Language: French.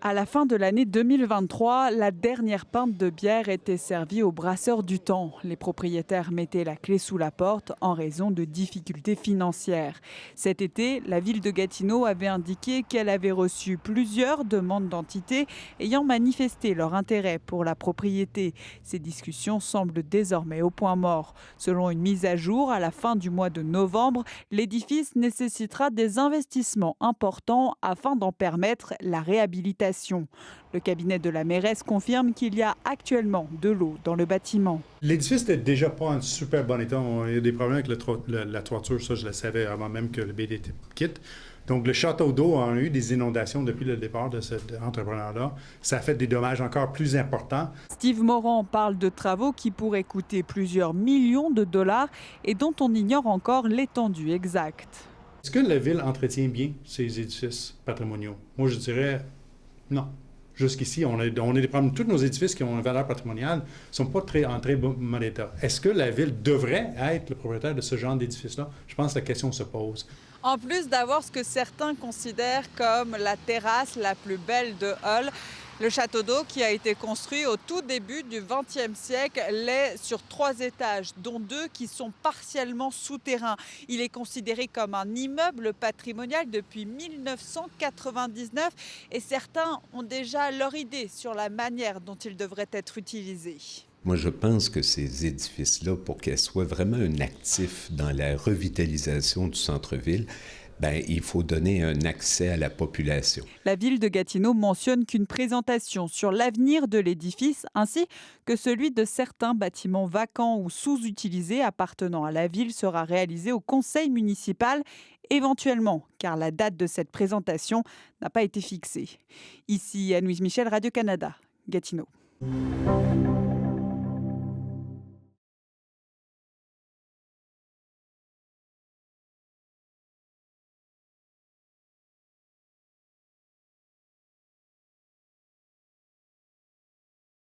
À la fin de l'année 2023, la dernière pinte de bière était servie aux brasseurs du temps. Les propriétaires mettaient la clé sous la porte en raison de difficultés financières. Cet été, la ville de Gatineau avait indiqué qu'elle avait reçu plusieurs demandes d'entités ayant manifesté leur intérêt pour la propriété. Ces discussions semblent désormais au point mort. Selon une mise à jour à la fin du mois de novembre, l'édifice nécessitera des investissements importants afin d'en permettre la réhabilitation. Le cabinet de la mairesse confirme qu'il y a actuellement de l'eau dans le bâtiment. L'édifice n'était déjà pas en super bon état. Il y a des problèmes avec la toiture, ça je le savais avant même que le BDT quitte. Donc le château d'eau a eu des inondations depuis le départ de cet entrepreneur-là. Ça a fait des dommages encore plus importants. Steve Morand parle de travaux qui pourraient coûter plusieurs millions de dollars et dont on ignore encore l'étendue exacte. Est-ce que la ville entretient bien ses édifices patrimoniaux? Moi je dirais non. Jusqu'ici, on a des problèmes. Tous nos édifices qui ont une valeur patrimoniale ne sont pas en très bon état. Est-ce que la ville devrait être le propriétaire de ce genre d'édifice-là? Je pense que la question se pose. En plus d'avoir ce que certains considèrent comme la terrasse la plus belle de Hull, le château d'eau qui a été construit au tout début du XXe siècle l'est sur 3 étages, dont 2 qui sont partiellement souterrains. Il est considéré comme un immeuble patrimonial depuis 1999 et certains ont déjà leur idée sur la manière dont il devrait être utilisé. Moi, je pense que ces édifices-là, pour qu'elles soient vraiment un actif dans la revitalisation du centre-ville, il faut donner un accès à la population. La ville de Gatineau mentionne qu'une présentation sur l'avenir de l'édifice ainsi que celui de certains bâtiments vacants ou sous-utilisés appartenant à la ville sera réalisée au conseil municipal, éventuellement, car la date de cette présentation n'a pas été fixée. Ici, Anne-Louise Michel, Radio-Canada, Gatineau.